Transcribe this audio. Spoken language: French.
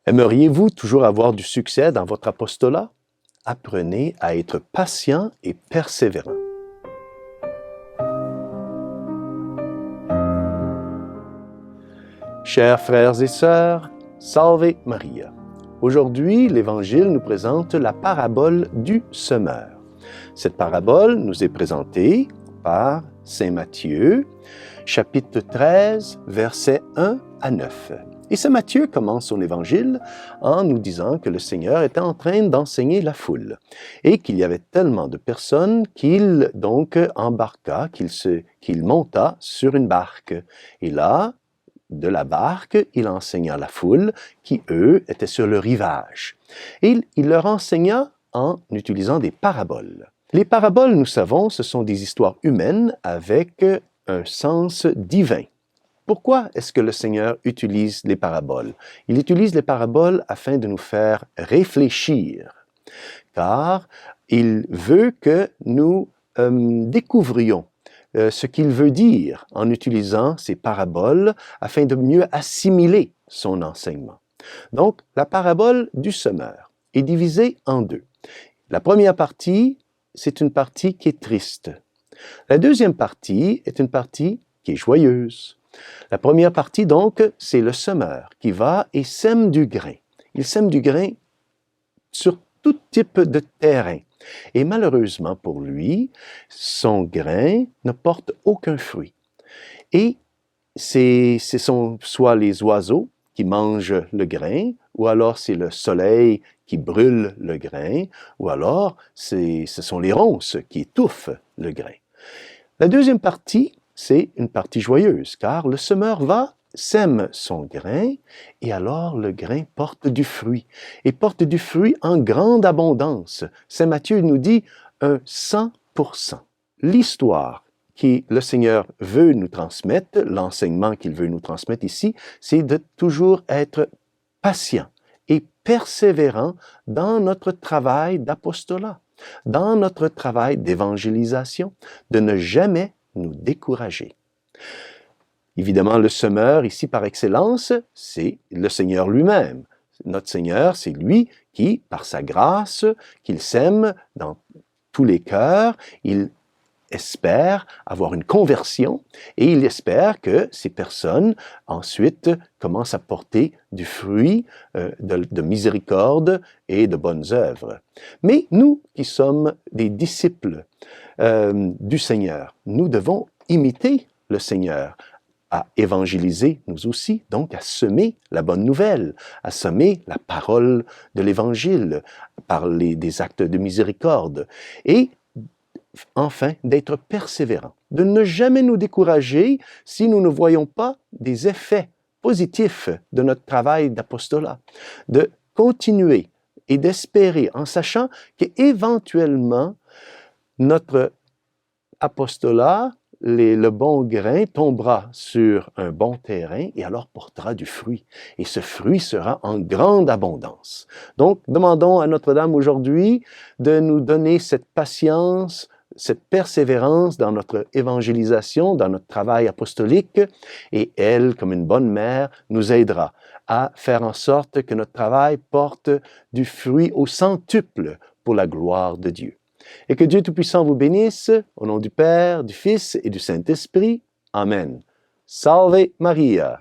Aimeriez-vous toujours avoir du succès dans votre apostolat? Apprenez à être patient et persévérant. Chers frères et sœurs, Salve Maria. Aujourd'hui, l'Évangile nous présente la parabole du semeur. Cette parabole nous est présentée par Saint Matthieu, chapitre 13, versets 1 à 9. Et Saint Matthieu commence son évangile en nous disant que le Seigneur était en train d'enseigner la foule et qu'il y avait tellement de personnes qu'il donc embarqua, qu'il monta sur une barque. Et là, de la barque, il enseigna la foule qui, eux, étaient sur le rivage. Et il leur enseigna en utilisant des paraboles. Les paraboles, nous savons, ce sont des histoires humaines avec un sens divin. Pourquoi est-ce que le Seigneur utilise les paraboles? Il utilise les paraboles afin de nous faire réfléchir, car il veut que nous découvrions ce qu'il veut dire en utilisant ces paraboles afin de mieux assimiler son enseignement. Donc, la parabole du semeur est divisée en deux. La première partie, c'est une partie qui est triste. La deuxième partie est une partie qui est joyeuse. La première partie, donc, c'est le semeur qui va et sème du grain. Il sème du grain sur tout type de terrain. Et malheureusement pour lui, son grain ne porte aucun fruit. Et ce sont soit les oiseaux qui mangent le grain, ou alors c'est le soleil qui brûle le grain, ou alors ce sont les ronces qui étouffent le grain. La deuxième partie, c'est une partie joyeuse, car le semeur sème son grain, et alors le grain porte du fruit, et porte du fruit en grande abondance. Saint Matthieu nous dit un 100%. L'histoire que le Seigneur veut nous transmettre, l'enseignement qu'il veut nous transmettre ici, c'est de toujours être patient et persévérant dans notre travail d'apostolat, dans notre travail d'évangélisation, de ne jamais nous décourager. Évidemment, le semeur, ici par excellence, c'est le Seigneur lui-même. Notre Seigneur, c'est lui qui, par sa grâce, qu'il sème dans tous les cœurs, il espère avoir une conversion et il espère que ces personnes ensuite commencent à porter du fruit de miséricorde et de bonnes œuvres. Mais nous qui sommes des disciples du Seigneur, nous devons imiter le Seigneur, à évangéliser nous aussi, donc à semer la bonne nouvelle, à semer la parole de l'Évangile, parler des actes de miséricorde et enfin d'être persévérants, de ne jamais nous décourager si nous ne voyons pas des effets positifs de notre travail d'apostolat, de continuer et d'espérer en sachant qu'éventuellement notre apostolat, le bon grain tombera sur un bon terrain et alors portera du fruit. Et ce fruit sera en grande abondance. Donc, demandons à Notre-Dame aujourd'hui de nous donner cette patience, cette persévérance dans notre évangélisation, dans notre travail apostolique, et elle, comme une bonne mère, nous aidera à faire en sorte que notre travail porte du fruit au centuple pour la gloire de Dieu. Et que Dieu Tout-Puissant vous bénisse, au nom du Père, du Fils et du Saint-Esprit. Amen. Salve Maria!